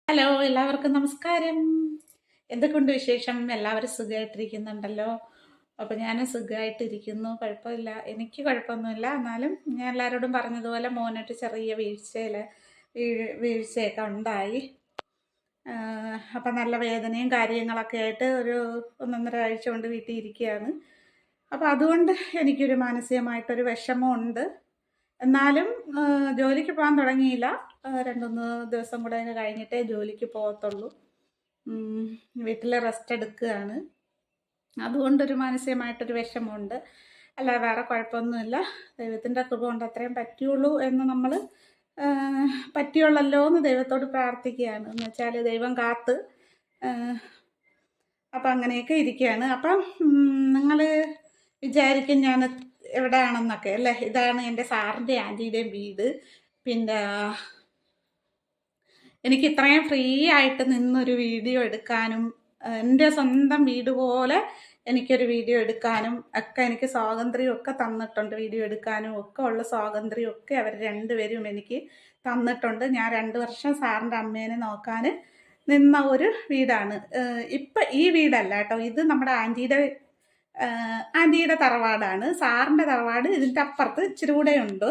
Hello, എല്ലാവർക്കും നമസ്കാരം. എന്തൊക്കെയുണ്ട് വിശേഷം? എല്ലാവരും സുഖമായിട്ടിരിക്കുന്നുണ്ടല്ലോ. അപ്പോൾ ഞാനും സുഖമായിട്ടിരിക്കുന്നു, കുഴപ്പമില്ല. എനിക്ക് കുഴപ്പമൊന്നുമില്ല. എന്നാലും ഞാൻ എല്ലാവരോടും പറഞ്ഞതുപോലെ മോനൊരു ചെറിയ വീഴ്ചയൊക്കെ ഉണ്ടായി. അപ്പം നല്ല വേദനയും കാര്യങ്ങളൊക്കെ ആയിട്ട് ഒരു 1.5 ആഴ്ച കൊണ്ട് വീട്ടിൽ ഇരിക്കുകയാണ്. അപ്പോൾ അതുകൊണ്ട് എനിക്കൊരു മാനസികമായിട്ടൊരു വിഷമമുണ്ട്. എന്നാലും ജോലിക്ക് പോകാൻ തുടങ്ങിയില്ല. 2-3 ദിവസം കൂടെ കഴിഞ്ഞിട്ടേ ജോലിക്ക് പോകത്തുള്ളൂ. വീട്ടിൽ റെസ്റ്റ് എടുക്കുകയാണ്. അതുകൊണ്ടൊരു മാനസികമായിട്ടൊരു വിഷമമുണ്ട്. അല്ലാതെ വേറെ കുഴപ്പമൊന്നുമില്ല. ദൈവത്തിൻ്റെ കൃപ കൊണ്ട് അത്രയും പറ്റുള്ളൂ എന്ന് നമ്മൾ പറ്റിയുള്ളല്ലോ എന്ന് ദൈവത്തോട് പ്രാർത്ഥിക്കുകയാണ്. എന്ന് വെച്ചാൽ ദൈവം കാത്ത് അപ്പം അങ്ങനെയൊക്കെ ഇരിക്കുകയാണ്. അപ്പം നിങ്ങൾ വിചാരിക്കും ഞാൻ എവിടെയാണെന്നൊക്കെ അല്ലേ. ഇതാണ് എൻ്റെ സാറിൻ്റെ ആൻറ്റിയുടെയും വീട്. പിന്നെ എനിക്ക് ഇത്രയും ഫ്രീ ആയിട്ട് നിന്നൊരു വീഡിയോ എടുക്കാനും എൻ്റെ സ്വന്തം വീട് പോലെ എനിക്കൊരു വീഡിയോ എടുക്കാനും ഒക്കെ എനിക്ക് സ്വാതന്ത്ര്യമൊക്കെ തന്നിട്ടുണ്ട്. വീഡിയോ എടുക്കാനും ഒക്കെ ഉള്ള സ്വാതന്ത്ര്യമൊക്കെ അവർ രണ്ടുപേരും എനിക്ക് തന്നിട്ടുണ്ട്. ഞാൻ 2 വർഷം സാറിൻ്റെ അമ്മേനെ നോക്കാൻ നിന്ന ഒരു വീടാണ്. ഇപ്പം ഈ വീടല്ല കേട്ടോ, ഇത് നമ്മുടെ ആൻറ്റിയുടെ തറവാടാണ്. സാറിൻ്റെ തറവാട് ഇതിൻ്റെ അപ്പുറത്ത് ഇച്ചിരി കൂടെ ഉണ്ട്.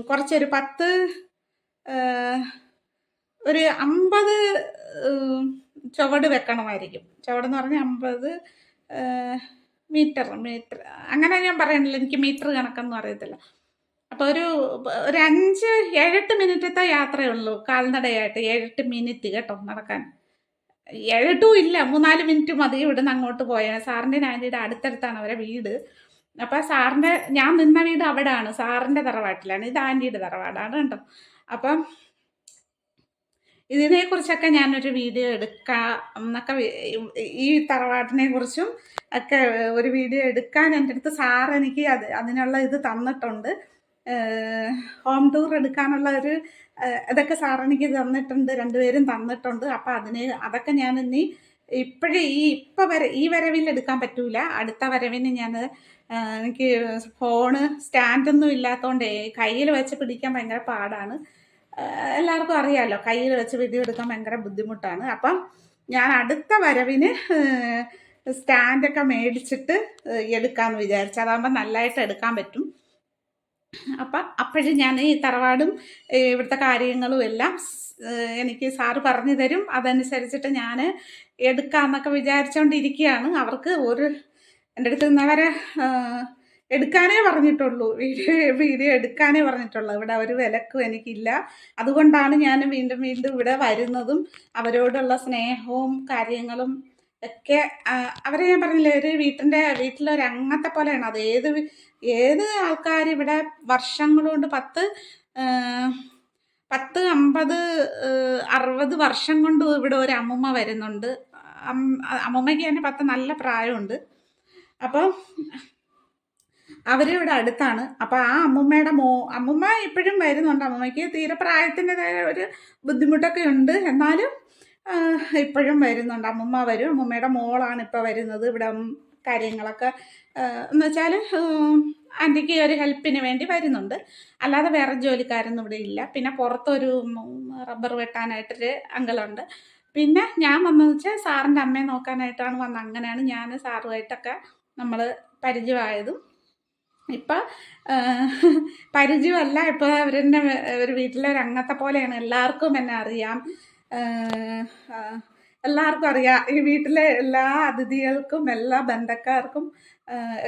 കുറച്ചൊരു 50 ചുവട് വെക്കണമായിരിക്കും. ചുവടെന്ന് പറഞ്ഞാൽ 50 മീറ്റർ അങ്ങനെ ഞാൻ പറയണില്ല, എനിക്ക് മീറ്റർ കണക്കൊന്നും അറിയത്തില്ല. അപ്പോൾ ഒരു 7-8 മിനിറ്റത്തെ യാത്രയേ ഉള്ളൂ കാൽനടയായിട്ട്. 7-8 മിനിറ്റ് കേട്ടോ നടക്കാൻ. 7-8 ഇല്ല, 3-4 മിനിറ്റ് മതി ഇവിടുന്ന് അങ്ങോട്ട് പോയാൽ. സാറിൻ്റെ ആൻറ്റിയുടെ അടുത്തടുത്താണ് അവരെ വീട്. അപ്പോൾ സാറിൻ്റെ ഞാൻ നിന്ന വീട് അവിടെയാണ്, സാറിൻ്റെ തറവാട്ടിലാണ്. ഇത് ആൻറ്റിയുടെ തറവാടാണ് കേട്ടോ. അപ്പം ഇതിനെക്കുറിച്ചൊക്കെ ഞാനൊരു വീഡിയോ എടുക്കാം എന്നൊക്കെ, ഈ തറവാട്ടിനെ കുറിച്ചും ഒക്കെ ഒരു വീഡിയോ എടുക്കാൻ എൻ്റെ അടുത്ത് സാർ എനിക്ക് അതിനുള്ള ഇത് തന്നിട്ടുണ്ട്. ഹോം ടൂർ എടുക്കാനുള്ള ഒരു ഇതൊക്കെ സാർ എനിക്ക് തന്നിട്ടുണ്ട്, രണ്ടുപേരും തന്നിട്ടുണ്ട്. അപ്പം അതൊക്കെ ഞാൻ ഇനി ഈ വരവിൽ എടുക്കാൻ പറ്റൂല. അടുത്ത വരവിന് ഞാൻ എനിക്ക് ഫോണ് സ്റ്റാൻഡൊന്നും ഇല്ലാത്തതുകൊണ്ട് കയ്യിൽ വെച്ച് പിടിക്കാൻ ഭയങ്കര പാടാണ്. എല്ലാവർക്കും അറിയാമല്ലോ, കയ്യിൽ വെച്ച് വീഡിയോ എടുക്കാൻ ഭയങ്കര ബുദ്ധിമുട്ടാണ്. അപ്പം ഞാൻ അടുത്ത വരവിന് സ്റ്റാൻഡൊക്കെ മേടിച്ചിട്ട് എടുക്കാമെന്ന് വിചാരിച്ചു. അതാകുമ്പോൾ നല്ലതായിട്ട് എടുക്കാൻ പറ്റും. അപ്പോഴും ഞാൻ ഈ തറവാടും ഇവിടുത്തെ കാര്യങ്ങളും എല്ലാം എനിക്ക് സാറ് പറഞ്ഞു തരും. അതനുസരിച്ചിട്ട് ഞാൻ എടുക്കാമെന്നൊക്കെ വിചാരിച്ചുകൊണ്ടിരിക്കുകയാണ്. അവർക്ക് എൻ്റെ അടുത്ത് നിന്നവരെ എടുക്കാനേ പറഞ്ഞിട്ടുള്ളൂ, വീഡിയോ എടുക്കാനേ പറഞ്ഞിട്ടുള്ളൂ. ഇവിടെ ഒരു വിലക്കും എനിക്കില്ല. അതുകൊണ്ടാണ് ഞാൻ വീണ്ടും ഇവിടെ വരുന്നതും അവരോടുള്ള സ്നേഹവും കാര്യങ്ങളും ഒക്കെ. അവരെ ഞാൻ പറഞ്ഞില്ലേ, ഒരു വീട്ടിലൊരു അംഗത്തെ പോലെയാണ്. അത് ഏത് ആൾക്കാർ ഇവിടെ വർഷങ്ങൾ കൊണ്ട് 10, 50, 60 വർഷം കൊണ്ട് ഇവിടെ ഒരു അമ്മൂമ്മ വരുന്നുണ്ട്. അമ്മൂമ്മയ്ക്ക് തന്നെ 10 നല്ല പ്രായമുണ്ട്. അപ്പം അവരിവിടെ അടുത്താണ്. അപ്പം ആ അമ്മൂമ്മ ഇപ്പോഴും വരുന്നുണ്ട്. അമ്മൂമ്മയ്ക്ക് തീരെ പ്രായത്തിൻ്റെതായ ഒരു ബുദ്ധിമുട്ടൊക്കെ ഉണ്ട്. എന്നാലും ഇപ്പോഴും വരുന്നുണ്ട്. അമ്മൂമ്മ വരും. അമ്മൂമ്മയുടെ മോളാണ് ഇപ്പോൾ വരുന്നത് ഇവിടെ കാര്യങ്ങളൊക്കെ. എന്ന് വെച്ചാൽ ആൻറ്റിക്ക് ഒരു ഹെൽപ്പിന് വേണ്ടി വരുന്നുണ്ട്. അല്ലാതെ വേറെ ജോലിക്കാരൊന്നും ഇവിടെ ഇല്ല. പിന്നെ പുറത്തൊരു റബ്ബർ വെട്ടാനായിട്ടൊരു അങ്കിളുണ്ട്. പിന്നെ ഞാൻ വന്നതെന്ന് വെച്ചാൽ സാറിൻ്റെ അമ്മയെ നോക്കാനായിട്ടാണ് വന്നത്. അങ്ങനെയാണ് ഞാൻ സാറുമായിട്ടൊക്കെ നമ്മൾ പരിചയമായതും. ഇപ്പം പരിചയമല്ല, ഇപ്പോൾ അവരെന്നെ ഒരു വീട്ടിലെ ഒരു അംഗത്തെ പോലെയാണ്. എല്ലാവർക്കും എന്നെ അറിയാം. എല്ലാവർക്കും അറിയാം. ഈ വീട്ടിലെ എല്ലാ അതിഥികൾക്കും എല്ലാ ബന്ധക്കാർക്കും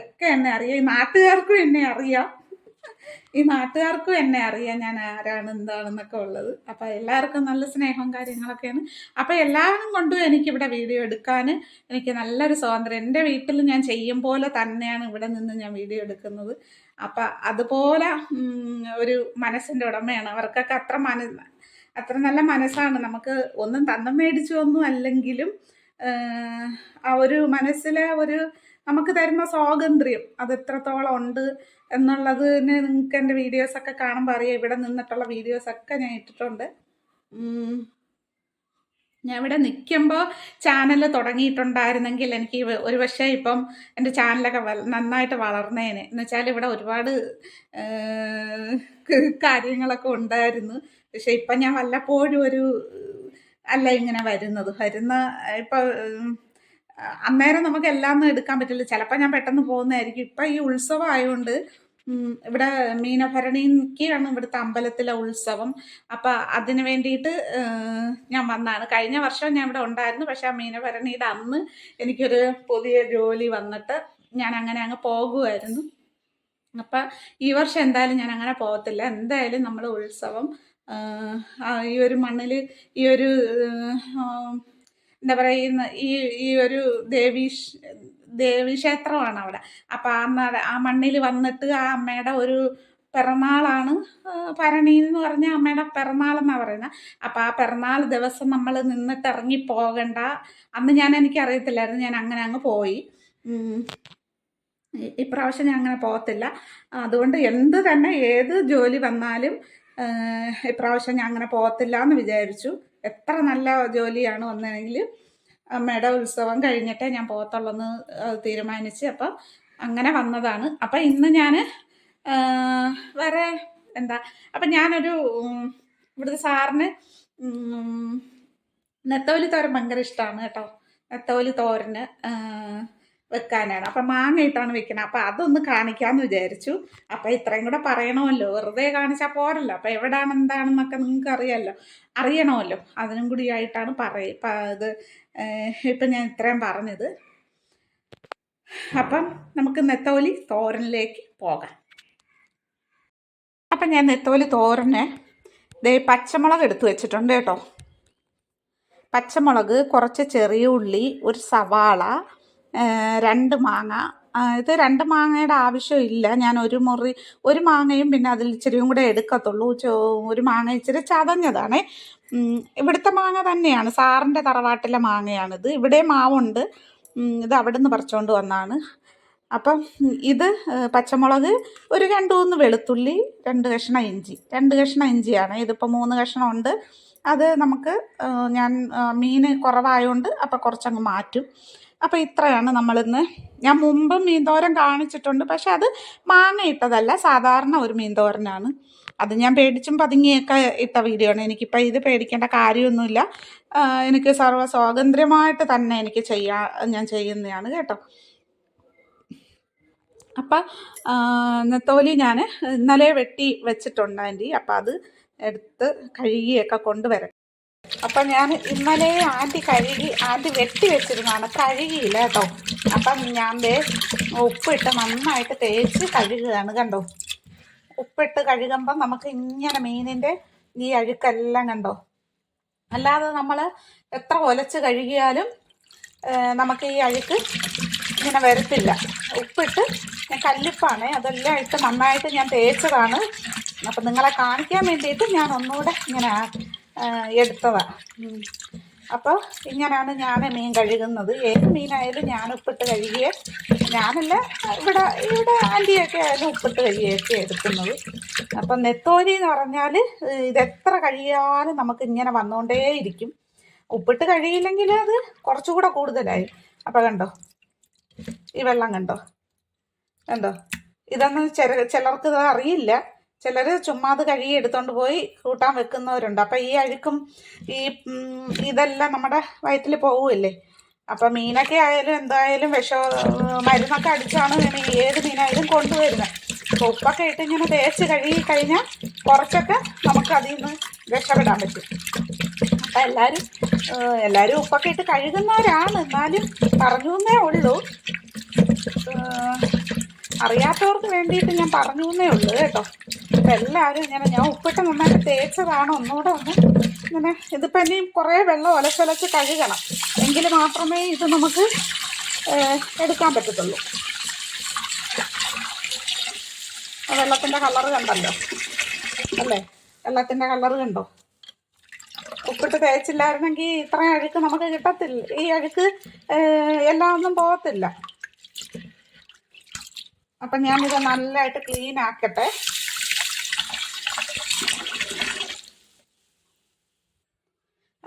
ഒക്കെ എന്നെ അറിയാം. ഈ നാട്ടുകാർക്കും എന്നെ അറിയാം ഞാൻ ആരാണ് എന്താണെന്നൊക്കെ ഉള്ളത്. അപ്പം എല്ലാവർക്കും നല്ല സ്നേഹവും കാര്യങ്ങളൊക്കെയാണ്. അപ്പം എല്ലാവരും കൊണ്ടും എനിക്കിവിടെ വീഡിയോ എടുക്കാൻ എനിക്ക് നല്ലൊരു സ്വാതന്ത്ര്യം. എൻ്റെ വീട്ടിൽ ഞാൻ ചെയ്യും പോലെ തന്നെയാണ് ഇവിടെ നിന്ന് ഞാൻ വീഡിയോ എടുക്കുന്നത്. അപ്പം അതുപോലെ ഒരു മനസ്സിൻ്റെ ഉടമയാണ്. അവർക്കൊക്കെ അത്ര നല്ല മനസ്സാണ്. നമുക്ക് ഒന്നും തന്നും മേടിച്ചൊന്നും അല്ലെങ്കിലും ആ ഒരു മനസ്സിലെ നമുക്ക് തരുന്ന സ്വാതന്ത്ര്യം അത് എത്രത്തോളം ഉണ്ട് എന്നുള്ളത് നിങ്ങൾക്ക് എൻ്റെ വീഡിയോസൊക്കെ കാണുമ്പോൾ അറിയാം. ഇവിടെ നിന്നിട്ടുള്ള വീഡിയോസൊക്കെ ഞാൻ ഇട്ടിട്ടുണ്ട്. ഞാൻ ഇവിടെ നിൽക്കുമ്പോൾ ചാനൽ തുടങ്ങിയിട്ടുണ്ടായിരുന്നെങ്കിൽ എനിക്ക് ഒരു പക്ഷേ ഇപ്പം എൻ്റെ ചാനലൊക്കെ നന്നായിട്ട് വളർന്നേനെ. എന്ന് വെച്ചാൽ ഇവിടെ ഒരുപാട് കാര്യങ്ങളൊക്കെ ഉണ്ടായിരുന്നു. പക്ഷെ ഇപ്പം ഞാൻ വല്ലപ്പോഴും ഒരു അല്ല ഇങ്ങനെ വരുന്ന ഇപ്പം അന്നേരം നമുക്ക് എല്ലാം ഒന്നും എടുക്കാൻ പറ്റില്ല. ചിലപ്പോൾ ഞാൻ പെട്ടെന്ന് പോകുന്നതായിരിക്കും. ഇപ്പം ഈ ഉത്സവം ആയതുകൊണ്ട് ഇവിടെ മീനഭരണിക്കാണ് ഇവിടുത്തെ അമ്പലത്തിലെ ഉത്സവം. അപ്പം അതിന് വേണ്ടിയിട്ട് ഞാൻ വന്നതാണ്. കഴിഞ്ഞ വർഷം ഞാൻ ഇവിടെ ഉണ്ടായിരുന്നു. പക്ഷെ ആ മീനഭരണിയുടെ അന്ന് എനിക്കൊരു പുതിയ ജോലി വന്നിട്ട് ഞാൻ അങ്ങനെ അങ്ങ് പോകുമായിരുന്നു. അപ്പം ഈ വർഷം എന്തായാലും ഞാൻ അങ്ങനെ പോകത്തില്ല. എന്തായാലും നമ്മൾ ഉത്സവം ഈ ഒരു മണ്ണിൽ ഈ ഒരു എന്താ പറയുന്ന ഈ ഒരു ദേവീക്ഷേത്രമാണ് അവിടെ. അപ്പം ആ മണ്ണിൽ വന്നിട്ട് ആ അമ്മയുടെ ഒരു പിറന്നാളാണ് ഭരണി എന്ന് പറഞ്ഞ അമ്മയുടെ പിറന്നാളെന്നാണ് പറയുന്നത്. അപ്പം ആ പിറന്നാൾ ദിവസം നമ്മൾ നിന്നിട്ട് ഇറങ്ങി പോകണ്ട. അന്ന് എനിക്കറിയത്തില്ലായിരുന്നു. ഞാൻ അങ്ങനെ അങ്ങ് പോയി. ഇപ്രാവശ്യം ഞാൻ അങ്ങനെ പോകത്തില്ല. അതുകൊണ്ട് എന്ത് തന്നെ ഏത് ജോലി വന്നാലും ഇപ്രാവശ്യം ഞാൻ അങ്ങനെ പോകത്തില്ല എന്ന് വിചാരിച്ചു. എത്ര നല്ല ജോലിയാണ് വന്നതെങ്കിൽ അമ്മയുടെ ഉത്സവം കഴിഞ്ഞിട്ടേ ഞാൻ പോകത്തുള്ളൂ എന്ന് തീരുമാനിച്ച് അപ്പം അങ്ങനെ വന്നതാണ്. അപ്പം ഇന്ന് ഞാൻ വേറെ എന്താ അപ്പം ഞാനൊരു ഇവിടുത്തെ സാറിന് നെത്തോലി തോരൻ ഭയങ്കര ഇഷ്ടമാണ് കേട്ടോ. നെത്തോലി തോരന് വെക്കാനാണ്. അപ്പം മാങ്ങ ഇട്ടാണ് വെക്കുന്നത്. അപ്പം അതൊന്ന് കാണിക്കാമെന്ന് വിചാരിച്ചു. അപ്പം ഇത്രയും കൂടെ പറയണമല്ലോ, വെറുതെ കാണിച്ചാൽ പോരല്ലോ. അപ്പം എവിടെയാണ് എന്താണെന്നൊക്കെ നിങ്ങൾക്ക് അറിയണമല്ലോ. അതിനും കൂടി ആയിട്ടാണ് ഇത് ഇപ്പം ഞാൻ ഇത്രയും പറഞ്ഞത്. അപ്പം നമുക്ക് നെത്തോലി തോരനിലേക്ക് പോകാം. അപ്പം ഞാൻ നെത്തോലി തോരന് പച്ചമുളക് എടുത്തു വെച്ചിട്ടുണ്ട് കേട്ടോ. പച്ചമുളക്, കുറച്ച് ചെറിയ ഉള്ളി, ഒരു സവാള, 2 മാങ്ങ. ഇത് 2 മാങ്ങയുടെ ആവശ്യമില്ല. ഞാൻ ഒരു മാങ്ങയും പിന്നെ അതിൽ ഇച്ചിരിയും കൂടെ എടുക്കത്തുള്ളൂ. ഒരു മാങ്ങ ഇച്ചിരി ചതഞ്ഞതാണ്. ഇവിടുത്തെ മാങ്ങ തന്നെയാണ്, സാറിൻ്റെ തറവാട്ടിലെ മാങ്ങയാണിത്. ഇവിടെ മാവുണ്ട്. ഇത് അവിടെ നിന്ന് പറിച്ചുകൊണ്ട് വന്നതാണ്. അപ്പം ഇത് പച്ചമുളക്, ഒരു 2-3 വെളുത്തുള്ളി, 2 കഷ്ണം ഇഞ്ചി. 2 കഷ്ണം ഇഞ്ചിയാണ്. ഇതിപ്പോൾ 3 കഷ്ണം ഉണ്ട്. അത് നമുക്ക് ഞാൻ മീൻ കുറവായതുകൊണ്ട് അപ്പം കുറച്ചങ്ങ് മാറ്റും. അപ്പോൾ ഇത്രയാണ് നമ്മളിന്ന്. ഞാൻ മുമ്പ് മീൻതോരൻ കാണിച്ചിട്ടുണ്ട്. പക്ഷെ അത് മാങ്ങ ഇട്ടതല്ല, സാധാരണ ഒരു മീൻതോരനാണ്. അത് ഞാൻ പേടിച്ചും പതുങ്ങിയൊക്കെ ഇട്ട വീഡിയോ ആണ്. എനിക്കിപ്പോൾ ഇത് പേടിക്കേണ്ട കാര്യമൊന്നുമില്ല. എനിക്ക് സർവ്വ സ്വാതന്ത്ര്യമായിട്ട് തന്നെ ഞാൻ ചെയ്യുന്നതാണ് കേട്ടോ. അപ്പം നെത്തോലി ഞാൻ ഇന്നലെ വെട്ടി വെച്ചിട്ടുണ്ട് ആൻറ്റി. അപ്പം അത് എടുത്ത് കഴുകിയൊക്കെ കൊണ്ടുവരാം. അപ്പം ഞാൻ ഇന്നലെ ആൻറ്റി വെട്ടി വെച്ചിരുന്നതാണ്, കഴുകിയില്ല കേട്ടോ. അപ്പം ഞാൻ ഉപ്പിട്ട് നന്നായിട്ട് തേച്ച് കഴുകുകയാണ്. കണ്ടോ, ഉപ്പിട്ട് കഴുകുമ്പം നമുക്ക് ഇങ്ങനെ മീനിൻ്റെ ഈ അഴുക്കെല്ലാം കണ്ടോ. അല്ലാതെ നമ്മൾ എത്ര ഒലച്ച് കഴുകിയാലും നമുക്ക് ഈ അഴുക്ക് ഇങ്ങനെ വരത്തില്ല. ഉപ്പിട്ട് ഞാൻ കല്ലുപ്പാണ് അതെല്ലാം ഇട്ട് നന്നായിട്ട് ഞാൻ തേച്ചതാണ്. അപ്പം നിങ്ങളെ കാണിക്കാൻ വേണ്ടിയിട്ട് ഞാൻ ഒന്നുകൂടെ ഇങ്ങനെ എടുത്തതാണ്. അപ്പോൾ ഇങ്ങനെയാണ് ഞാൻ മീൻ കഴുകുന്നത്. ഏത് മീനായാലും ഞാൻ ഉപ്പിട്ട് കഴുകിയേ, ഞാനല്ല ഇവിടെ ആൻറ്റിയൊക്കെ ആയാലും ഉപ്പിട്ട് കഴുകിയൊക്കെ എടുക്കുന്നത്. അപ്പം നെത്തോലി എന്ന് പറഞ്ഞാൽ ഇതെത്ര കഴുകിയാലും നമുക്ക് ഇങ്ങനെ വന്നുകൊണ്ടേയിരിക്കും. ഉപ്പിട്ട് കഴിയില്ലെങ്കിൽ അത് കുറച്ചുകൂടെ കൂടുതലായി. അപ്പം കണ്ടോ, ഈ വെള്ളം കണ്ടോ. ഇതൊന്നും ചിലർക്ക് ഇത് അറിയില്ല. ചിലർ ചുമ്മാ അത് കഴുകി എടുത്തോണ്ട് പോയി കൂട്ടാൻ വെക്കുന്നവരുണ്ട്. അപ്പം ഈ അഴുക്കും ഇതെല്ലാം നമ്മുടെ വയറ്റിൽ പോവുമല്ലേ. അപ്പം മീനൊക്കെ ആയാലും എന്തായാലും മരുന്നൊക്കെ അടിച്ചാണ് ഏത് മീനായാലും കൊണ്ടുവരുന്നത്. അപ്പോൾ ഉപ്പൊക്കെ ഇട്ട് ഇങ്ങനെ തേച്ച് കഴുകി കഴിഞ്ഞാൽ കുറച്ചൊക്കെ നമുക്ക് അതിൽ നിന്ന് രക്ഷപ്പെടാൻ പറ്റും. അപ്പം എല്ലാവരും ഉപ്പൊക്കെ ഇട്ട് കഴുകുന്നവരാണ്. എന്നാലും പറഞ്ഞു എന്നേ ഉള്ളൂ. അറിയാത്തവർക്ക് വേണ്ടിയിട്ട് ഞാൻ പറഞ്ഞു എന്നേ ഉള്ളൂ കേട്ടോ. അപ്പം എല്ലാവരും ഞാൻ ഉപ്പിട്ട് നന്നായിട്ട് തേച്ചതാണ്. ഒന്നുകൂടെ ഇങ്ങനെ ഇതിപ്പോൾ ഇനിയും കുറേ വെള്ളം ഒലച്ചൊലച്ച് കഴുകണം. എങ്കിൽ മാത്രമേ ഇത് നമുക്ക് എടുക്കാൻ പറ്റത്തുള്ളൂ. വെള്ളത്തിൻ്റെ കളറ് കണ്ടല്ലോ അല്ലേ, വെള്ളത്തിൻ്റെ കളറ് കണ്ടോ. ഉപ്പിട്ട് തേച്ചില്ലായിരുന്നെങ്കിൽ ഇത്രയും അഴുക്ക് നമുക്ക് കിട്ടത്തില്ല. ഈ അഴുക്ക് എല്ലാം ഒന്നും പോകത്തില്ല. അപ്പം ഞാനിത് നല്ലതായിട്ട് ക്ലീൻ ആക്കട്ടെ.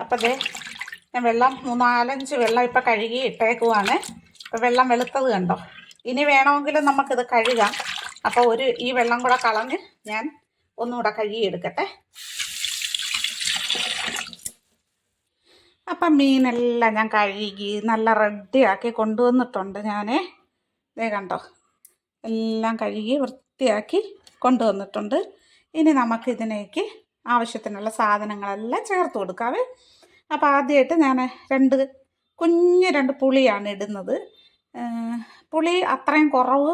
അപ്പം ഞാൻ വെള്ളം 3-4 വെള്ളം ഇപ്പം കഴുകി ഇട്ടേക്കുവാണ്. ഇപ്പം വെള്ളം വെളുത്തത് കണ്ടോ. ഇനി വേണമെങ്കിലും നമുക്കിത് കഴുകാം. അപ്പോൾ ഈ വെള്ളം കൂടെ കളഞ്ഞ് ഞാൻ ഒന്നുകൂടെ കഴുകിയെടുക്കട്ടെ. അപ്പം മീനെല്ലാം ഞാൻ കഴുകി നല്ല റെഡിയാക്കി കൊണ്ടുവന്നിട്ടുണ്ട് ഞാൻ. ദേ കണ്ടോ, എല്ലാം കഴുകി വൃത്തിയാക്കി കൊണ്ടുവന്നിട്ടുണ്ട്. ഇനി നമുക്കിതിനേക്ക് ആവശ്യത്തിനുള്ള സാധനങ്ങളെല്ലാം ചേർത്ത് കൊടുക്കാവേ. അപ്പോൾ ആദ്യമായിട്ട് ഞാൻ രണ്ട് പുളിയാണ് ഇടുന്നത്. പുളി അത്രയും കുറവ്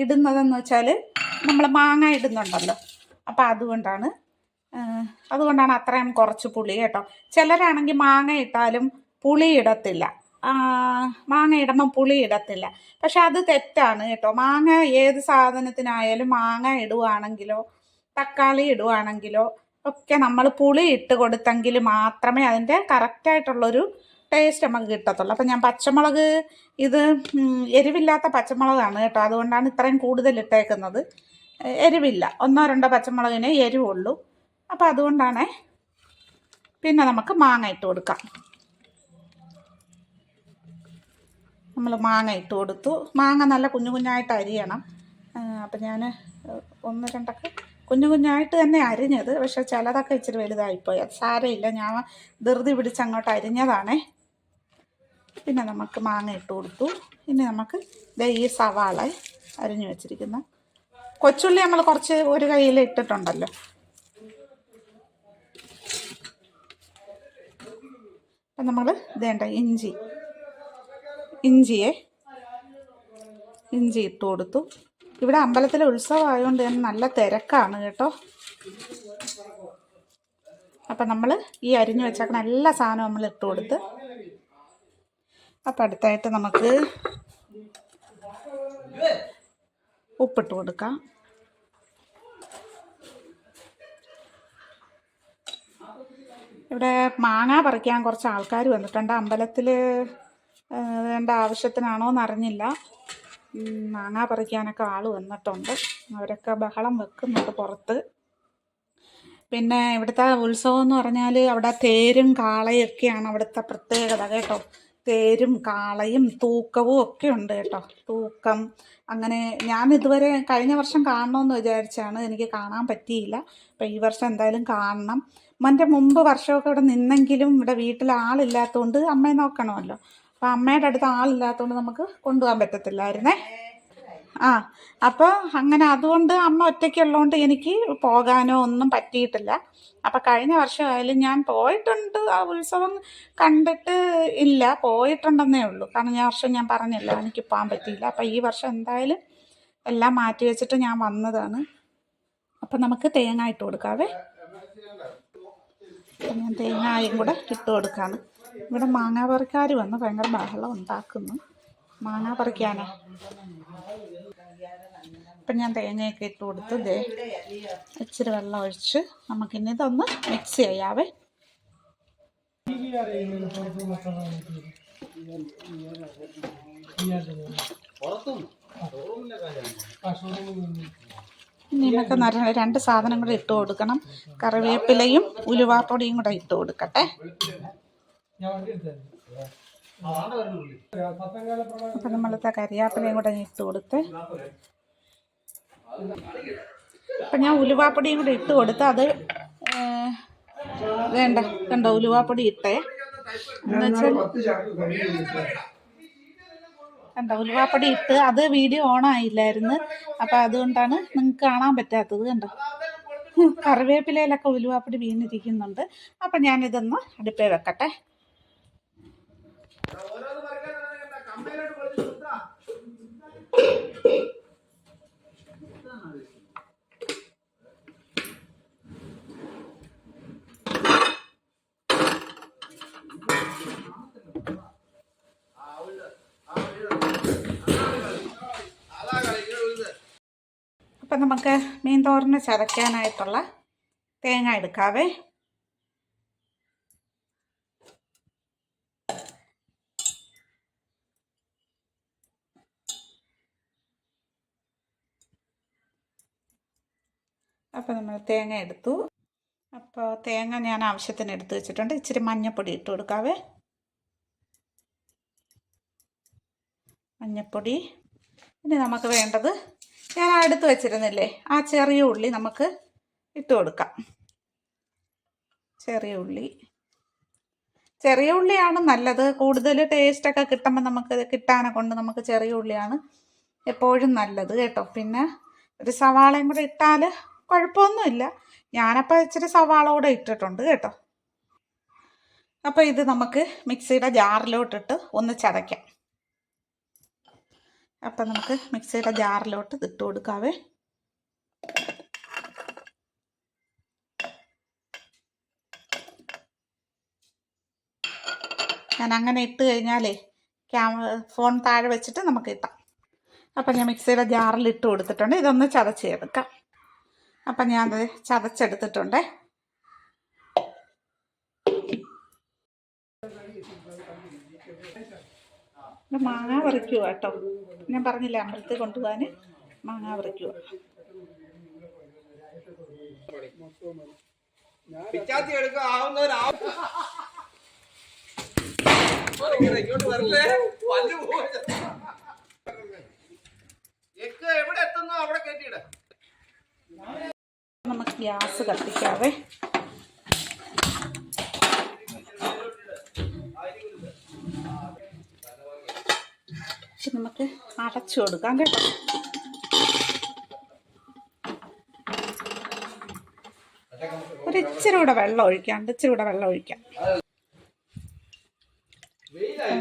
ഇടുന്നതെന്ന് വെച്ചാൽ നമ്മൾ മാങ്ങ ഇടുന്നുണ്ടല്ലോ, അപ്പോൾ അതുകൊണ്ടാണ് അത്രയും കുറച്ച് പുളി കേട്ടോ. ചിലരാണെങ്കിൽ മാങ്ങ ഇട്ടാലും പുളി ഇടത്തില്ല, മാങ്ങ ഇടുമ്പം പുളി ഇടത്തില്ല. പക്ഷെ അത് തെറ്റാണ് കേട്ടോ. മാങ്ങ ഏത് സാധനത്തിനായാലും മാങ്ങ ഇടുവാണെങ്കിലോ തക്കാളി ഇടുവാണെങ്കിലോ ഒക്കെ നമ്മൾ പുളി ഇട്ട് കൊടുത്തെങ്കിൽ മാത്രമേ അതിൻ്റെ കറക്റ്റായിട്ടുള്ളൊരു ടേസ്റ്റ് നമുക്ക് കിട്ടത്തുള്ളൂ. അപ്പം ഞാൻ പച്ചമുളക് ഇത് എരിവില്ലാത്ത പച്ചമുളകാണ് കേട്ടോ, അതുകൊണ്ടാണ് ഇത്രയും കൂടുതൽ ഇട്ടേക്കുന്നത്. എരിവില്ല, 1-2 പച്ചമുളകിനെ എരിവുള്ളൂ. അപ്പോൾ അതുകൊണ്ടാണ്. പിന്നെ നമുക്ക് മാങ്ങ ഇട്ട് കൊടുക്കാം. നമ്മൾ മാങ്ങ ഇട്ട് കൊടുത്തു. മാങ്ങ നല്ല കുഞ്ഞു കുഞ്ഞായിട്ട് അരിയണം. അപ്പം ഞാൻ 1-2 കുഞ്ഞു കുഞ്ഞായിട്ട് തന്നെ അരിഞ്ഞത്. പക്ഷെ ചിലതൊക്കെ ഇച്ചിരി വലുതായിപ്പോയി. അത് സാരമില്ല, ഞാൻ ധൃതി പിടിച്ച് അങ്ങോട്ട് അരിഞ്ഞതാണേ. പിന്നെ നമുക്ക് മാങ്ങ ഇട്ട് കൊടുത്തു. ഇനി നമുക്ക് ഈ സവാള അരിഞ്ഞു വെച്ചിരിക്കുന്ന കൊച്ചുള്ളി നമ്മൾ കുറച്ച് ഒരു കയ്യിൽ ഇട്ടിട്ടുണ്ടല്ലോ. അപ്പം നമ്മൾ ഇതേണ്ട ഇഞ്ചി ഇട്ട് കൊടുത്തു. ഇവിടെ അമ്പലത്തിലെ ഉത്സവം ആയതുകൊണ്ട് തന്നെ നല്ല തിരക്കാണ് കേട്ടോ. അപ്പം നമ്മൾ ഈ അരിഞ്ഞു വെച്ചേക്കണ എല്ലാ സാധനവും നമ്മൾ ഇട്ട് കൊടുത്ത്. അപ്പം അടുത്തായിട്ട് നമുക്ക് ഉപ്പിട്ട് കൊടുക്കാം. ഇവിടെ മാങ്ങ പറിക്കാൻ കുറച്ച് ആൾക്കാർ വന്നിട്ടുണ്ട്. അമ്പലത്തിൽ വേണ്ട ആവശ്യത്തിനാണോ എന്നറിഞ്ഞില്ല. മാങ്ങ പറിക്കാനൊക്കെ ആൾ വന്നിട്ടുണ്ട്. അവരൊക്കെ ബഹളം വെക്കുന്നുണ്ട് പുറത്ത്. പിന്നെ ഇവിടുത്തെ ഉത്സവം എന്ന് പറഞ്ഞാൽ അവിടെ തേരും കാളയും ഒക്കെയാണ് അവിടുത്തെ പ്രത്യേകത കേട്ടോ. തേരും കാളയും തൂക്കവും ഒക്കെ ഉണ്ട് കേട്ടോ. തൂക്കം അങ്ങനെ ഞാൻ ഇതുവരെ കഴിഞ്ഞ വർഷം കാണണമെന്ന് വിചാരിച്ചാണ്, എനിക്ക് കാണാൻ പറ്റിയില്ല. അപ്പം ഈ വർഷം എന്തായാലും കാണണം. എൻ്റെ മുമ്പ് വർഷമൊക്കെ ഇവിടെ നിന്നെങ്കിലും ഇവിടെ വീട്ടിൽ ആളില്ലാത്തതുകൊണ്ട് അമ്മയെ നോക്കണമല്ലോ. അപ്പം അമ്മയുടെ അടുത്ത് ആളില്ലാത്തതുകൊണ്ട് നമുക്ക് കൊണ്ടുപോകാൻ പറ്റത്തില്ലായിരുന്നേ. അപ്പോൾ അങ്ങനെ അതുകൊണ്ട് അമ്മ ഒറ്റയ്ക്കുള്ളതുകൊണ്ട് എനിക്ക് പോകാനോ ഒന്നും പറ്റിയിട്ടില്ല. അപ്പം കഴിഞ്ഞ വർഷമായാലും ഞാൻ പോയിട്ടുണ്ട്, ആ ഉത്സവം കണ്ടിട്ട് ഇല്ല, പോയിട്ടുണ്ടെന്നേ ഉള്ളൂ. കാരണം വർഷം ഞാൻ പറഞ്ഞില്ല എനിക്ക് പോകാൻ പറ്റിയില്ല. അപ്പം ഈ വർഷം എന്തായാലും എല്ലാം മാറ്റി വെച്ചിട്ട് ഞാൻ വന്നതാണ്. അപ്പം നമുക്ക് തേങ്ങ ഇട്ട് കൊടുക്കാവേ. അപ്പം ഞാൻ തേങ്ങയും കൂടെ ഇട്ട് കൊടുക്കാണ്. ഇവിടെ മാങ്ങ പറിക്കാർ വന്ന് ഭയങ്കര ബഹളം ഉണ്ടാക്കുന്നു, മാങ്ങ പറിക്കാനാ. അപ്പം ഞാൻ തേങ്ങയൊക്കെ ഇട്ട് കൊടുത്ത് ഇച്ചിരി വെള്ളം ഒഴിച്ച് നമുക്കിനി ഇതൊന്ന് മിക്സ് ചെയ്യാവേ. ഇനി നമുക്ക് 2 സാധനം കൂടെ ഇട്ട് കൊടുക്കണം. കറിവേപ്പിലയും ഉലുവാപ്പൊടിയും കൂടെ ഇട്ട് കൊടുക്കട്ടെ. അപ്പം നമ്മളത്തെ കരിയാപ്പിലയും കൂടെ ഇട്ട് കൊടുത്ത്. അപ്പം ഞാൻ ഉലുവാപ്പൊടിയും കൂടെ ഇട്ട് കൊടുത്ത് അത് കണ്ടോ ഉലുവാപ്പൊടി ഇട്ടേ എന്നുവെച്ചാൽ കണ്ടോ ഉലുവാപ്പൊടി ഇട്ട് അത് വീഡിയോ ഓണായില്ലായിരുന്നു. അപ്പം അതുകൊണ്ടാണ് നിങ്ങൾക്ക് കാണാൻ പറ്റാത്തത്. കണ്ടോ കറിവേപ്പിലയിലൊക്കെ ഉലുവാപ്പൊടി വീണിരിക്കുന്നുണ്ട്. അപ്പം ഞാനിതൊന്ന് അടുപ്പേ വെക്കട്ടെ. അപ്പം നമുക്ക് മീൻ തോരന് ചതയ്ക്കാനായിട്ടുള്ള തേങ്ങ എടുക്കാവേ. അപ്പോൾ നമ്മൾ തേങ്ങ എടുത്തു. അപ്പോൾ തേങ്ങ ഞാൻ ആവശ്യത്തിന് എടുത്ത് വെച്ചിട്ടുണ്ട്. ഇച്ചിരി മഞ്ഞൾപ്പൊടി ഇട്ട് കൊടുക്കാവേ. മഞ്ഞൾപ്പൊടി. ഇനി നമുക്ക് വേണ്ടത് ഞാൻ എടുത്ത് വെച്ചിരുന്നില്ലേ ആ ചെറിയ ഉള്ളി നമുക്ക് ഇട്ട് കൊടുക്കാം. ചെറിയ ഉള്ളി ചെറിയ ഉള്ളിയാണ് നല്ലത്. കൂടുതൽ ടേസ്റ്റൊക്കെ കിട്ടുമ്പോൾ നമുക്ക് കിട്ടാനെ കൊണ്ട് നമുക്ക് ചെറിയ ഉള്ളിയാണ് എപ്പോഴും നല്ലത് കേട്ടോ. പിന്നെ ഒരു സവാളയും കൂടെ ഇട്ടാൽ കുഴപ്പമൊന്നുമില്ല. ഞാനപ്പോൾ ഇച്ചിരി സവാള കൂടെ ഇട്ടിട്ടുണ്ട് കേട്ടോ. അപ്പോൾ ഇത് നമുക്ക് മിക്സിയുടെ ജാറിലോട്ടിട്ട് ഒന്ന് ചതയ്ക്കാം. അപ്പം നമുക്ക് മിക്സിയുടെ ജാറിലോട്ട് ഇട്ട് കൊടുക്കാവേ. ഞാൻ അങ്ങനെ ഇട്ട് കഴിഞ്ഞാലേ ഫോൺ താഴെ വെച്ചിട്ട് നമുക്ക് ഇട്ടാം. അപ്പം ഞാൻ മിക്സിയുടെ ജാറിൽ ഇട്ട് കൊടുത്തിട്ടുണ്ട്. ഇതൊന്ന് ചതച്ചെടുക്കാം. അപ്പം ഞാനത് ചതച്ചെടുത്തിട്ടുണ്ട്. മാങ്ങ പറിക്കുക കേട്ടോ. ഞാൻ പറഞ്ഞില്ലേ അമ്പലത്തിൽ കൊണ്ടുപോകാൻ മാങ്ങ പറിക്കുക. നമുക്ക് ഗ്യാസ് കത്തിക്കാവേ. നമുക്ക് അടച്ചു കൊടുക്കാം കേട്ടോ. ഒരു ഇച്ചിരി കൂടെ വെള്ളം ഒഴിക്കാം.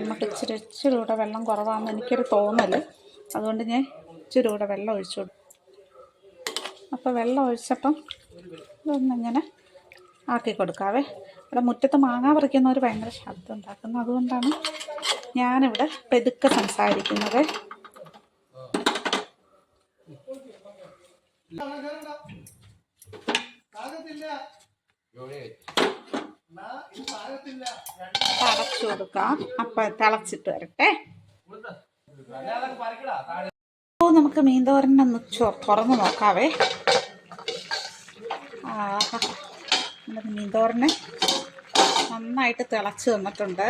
നമുക്ക് ഇച്ചിരി കൂടെ വെള്ളം കുറവാണെന്ന് എനിക്കൊരു തോന്നൽ. അതുകൊണ്ട് ഞാൻ ഇച്ചിരി കൂടെ വെള്ളം ഒഴിച്ചു കൊടുക്കും. അപ്പോൾ വെള്ളം ഒഴിച്ചപ്പം ഇതൊന്നിങ്ങനെ ആക്കി കൊടുക്കാവേ. ഇവിടെ മുറ്റത്ത് മാങ്ങ പറിക്കുന്നവർ ഭയങ്കര ശബ്ദം ഉണ്ടാക്കുന്നു. അതുകൊണ്ടാണ് ഞാനിവിടെ പെതുക്കെ സംസാരിക്കുന്നത്. അടച്ചു കൊടുക്കാം. അപ്പം തിളച്ചിട്ട് വരട്ടെ. നമുക്ക് മീൻതോരനൊന്ന് തുറന്ന് നോക്കാവേ. നമ്മുടെ മീൻതോരന് നന്നായിട്ട് തിളച്ച് വന്നിട്ടുണ്ട്.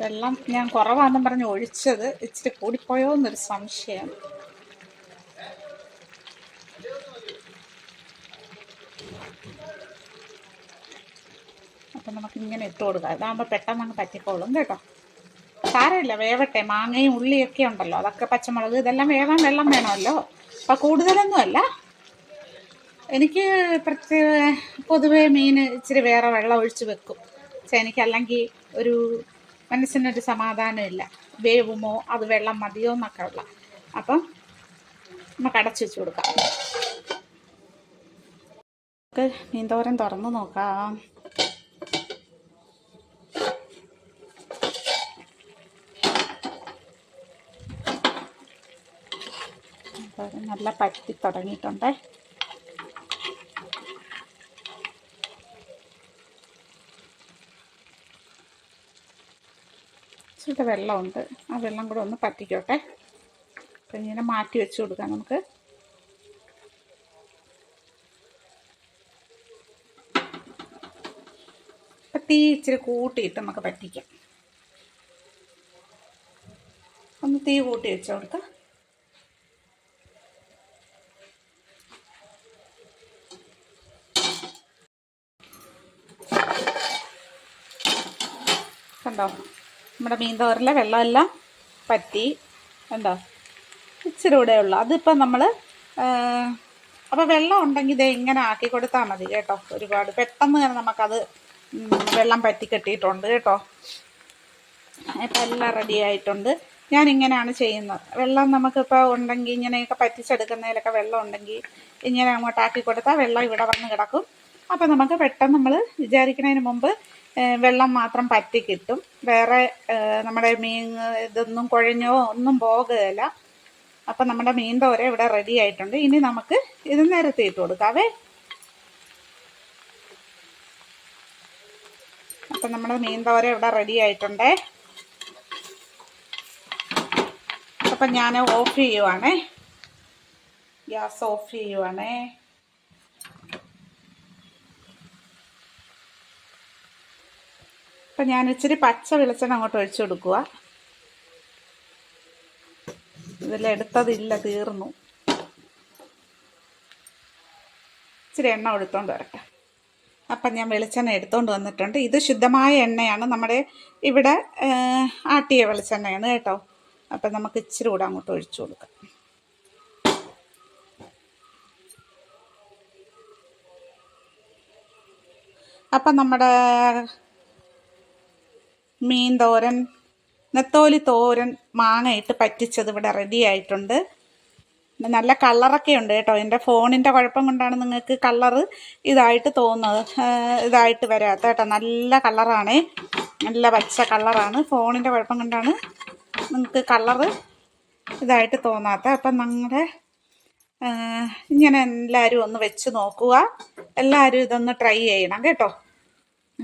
വെള്ളം ഞാൻ കുറവാണെന്നും പറഞ്ഞ് ഒഴിച്ചത് ഇച്ചിരി കൂടിപ്പോയോ എന്നൊരു സംശയം. അപ്പം നമുക്കിങ്ങനെ ഇട്ട് കൊടുക്കാം. ഇതാകുമ്പോൾ പെട്ടെന്ന് അങ്ങ് പറ്റിക്കോളും കേട്ടോ. സാരമില്ല, വേവട്ടെ. മാങ്ങയും ഉള്ളിയൊക്കെ ഉണ്ടല്ലോ, അതൊക്കെ പച്ചമുളക് ഇതെല്ലാം വേവാൻ വെള്ളം വേണമല്ലോ. അപ്പം കൂടുതലൊന്നുമല്ല. എനിക്ക് പൊതുവേ മീൻ ഇച്ചിരി വേറെ വെള്ളം ഒഴിച്ച് വെക്കും. പക്ഷേ എനിക്കല്ലെങ്കിൽ ഒരു മനസ്സിനൊരു സമാധാനമില്ല. വേവുമോ, അത് വെള്ളം മതിയോ എന്നൊക്കെ ഉള്ള. അപ്പം നമുക്ക് അടച്ചു വെച്ച് കൊടുക്കാം. നമുക്ക് മീൻതോരൻ തുറന്ന് നോക്കാം. നല്ല പറ്റി തുടങ്ങിയിട്ടുണ്ട്. ഇച്ചിരി വെള്ളമുണ്ട്. ആ വെള്ളം കൂടെ ഒന്ന് പറ്റിക്കോട്ടെ. അപ്പം ഇങ്ങനെ മാറ്റി വെച്ച് കൊടുക്കാം നമുക്ക്. അപ്പം തീ ഇച്ചിരി കൂട്ടിയിട്ട് നമുക്ക് പറ്റിക്കാം. ഒന്ന് തീ കൂട്ടി വെച്ച് കൊടുക്കാം. കണ്ടോ, നമ്മുടെ മീൻതോരനിലെ വെള്ളമെല്ലാം പറ്റി. കണ്ടോ, ഇച്ചിരി കൂടെ ഉള്ളു. അതിപ്പം നമ്മൾ അപ്പോൾ വെള്ളം ഉണ്ടെങ്കിൽ ഇത് ഇങ്ങനെ ആക്കി കൊടുത്താൽ മതി കേട്ടോ. ഒരുപാട് പെട്ടെന്ന് തന്നെ നമുക്കത് വെള്ളം പറ്റി കെട്ടിയിട്ടുണ്ട് കേട്ടോ. ഇപ്പം എല്ലാം റെഡി ആയിട്ടുണ്ട്. ഞാനിങ്ങനെയാണ് ചെയ്യുന്നത്. വെള്ളം നമുക്കിപ്പോൾ ഉണ്ടെങ്കിൽ ഇങ്ങനെയൊക്കെ പറ്റിച്ചെടുക്കുന്നതിലൊക്കെ വെള്ളം ഉണ്ടെങ്കിൽ ഇങ്ങനെ അങ്ങോട്ടാക്കി കൊടുത്താൽ വെള്ളം ഇവിടെ വന്ന് കിടക്കും. അപ്പോൾ നമുക്ക് പെട്ടെന്ന് നമ്മൾ വിചാരിക്കുന്നതിന് മുമ്പ് വെള്ളം മാത്രം പറ്റി കിട്ടും. വേറെ നമ്മുടെ മീൻ ഇതൊന്നും കുഴഞ്ഞോ ഒന്നും പോകുകയില്ല. അപ്പം നമ്മുടെ മീൻതോര ഇവിടെ റെഡി ആയിട്ടുണ്ട്. ഇനി നമുക്ക് ഇത് നിരത്തി ഇട്ട് കൊടുക്കാവേ. അപ്പം നമ്മുടെ മീൻതോര ഇവിടെ റെഡി ആയിട്ടുണ്ട്. അപ്പം ഞാൻ ഓഫ് ചെയ്യുവാണേ. ഗ്യാസ് ഓഫ് ചെയ്യുവാണേ. അപ്പം ഞാൻ ഇച്ചിരി പച്ച വെളിച്ചെണ്ണ അങ്ങോട്ട് ഒഴിച്ചു കൊടുക്കുക. ഇതിലെടുത്തതില്ല, തീർന്നു. ഇച്ചിരി എണ്ണ എടുത്തോണ്ട് വരട്ടെ. അപ്പം ഞാൻ വെളിച്ചെണ്ണ എടുത്തോണ്ട് വന്നിട്ടുണ്ട്. ഇത് ശുദ്ധമായ എണ്ണയാണ്, നമ്മുടെ ഇവിടെ ആട്ടിയ വെളിച്ചെണ്ണയാണ് കേട്ടോ. അപ്പം നമുക്ക് ഇച്ചിരി കൂടെ അങ്ങോട്ട് ഒഴിച്ചു കൊടുക്കാം. അപ്പം നമ്മുടെ മീൻ തോരൻ, നെത്തോലി തോരൻ മാങ്ങയിട്ട് പറ്റിച്ചത് ഇവിടെ റെഡി ആയിട്ടുണ്ട്. നല്ല കളറൊക്കെ ഉണ്ട് കേട്ടോ. എൻ്റെ ഫോണിൻ്റെ കുഴപ്പം കൊണ്ടാണ് നിങ്ങൾക്ക് കളറ് ഇതായിട്ട് തോന്നുന്നത്, ഇതായിട്ട് വരാത്ത കേട്ടോ. നല്ല കളറാണേ, നല്ല പച്ച കളറാണ്. ഫോണിൻ്റെ കുഴപ്പം കൊണ്ടാണ് നിങ്ങൾക്ക് കളറ് ഇതായിട്ട് തോന്നാത്ത. അപ്പം നിങ്ങളുടെ ഇങ്ങനെ എല്ലാവരും ഒന്ന് വെച്ച് നോക്കുക, എല്ലാവരും ഇതൊന്ന് ട്രൈ ചെയ്യണം കേട്ടോ.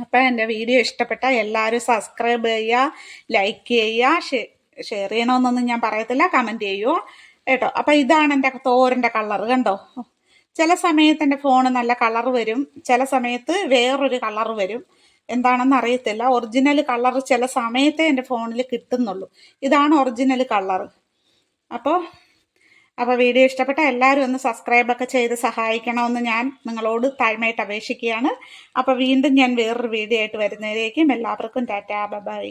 അപ്പം എൻ്റെ വീഡിയോ ഇഷ്ടപ്പെട്ടാൽ എല്ലാവരും സബ്സ്ക്രൈബ് ചെയ്യുക, ലൈക്ക് ചെയ്യുക, ഷെയർ ചെയ്യണമെന്നൊന്നും ഞാൻ പറയത്തില്ല, കമൻറ്റ് ചെയ്യുക കേട്ടോ. അപ്പം ഇതാണ് എൻ്റെ തോരൻ്റെ കളറ് കണ്ടോ. ചില സമയത്ത് എൻ്റെ ഫോണ് നല്ല കളറ് വരും, ചില സമയത്ത് വേറൊരു കളറ് വരും, എന്താണെന്ന് അറിയത്തില്ല. ഒറിജിനൽ കളറ് ചില സമയത്തേ എൻ്റെ ഫോണിൽ കിട്ടുന്നുള്ളൂ. ഇതാണ് ഒറിജിനൽ കളറ്. അപ്പോൾ വീഡിയോ ഇഷ്ടപ്പെട്ട എല്ലാവരും ഒന്ന് സബ്സ്ക്രൈബൊക്കെ ചെയ്ത് സഹായിക്കണമെന്ന് ഞാൻ നിങ്ങളോട് താഴ്മയായിട്ട് അപേക്ഷിക്കുകയാണ്. അപ്പോൾ വീണ്ടും ഞാൻ വേറൊരു വീഡിയോ ആയിട്ട് വരുന്നതിലേക്കും എല്ലാവർക്കും ടാറ്റാ ബൈ.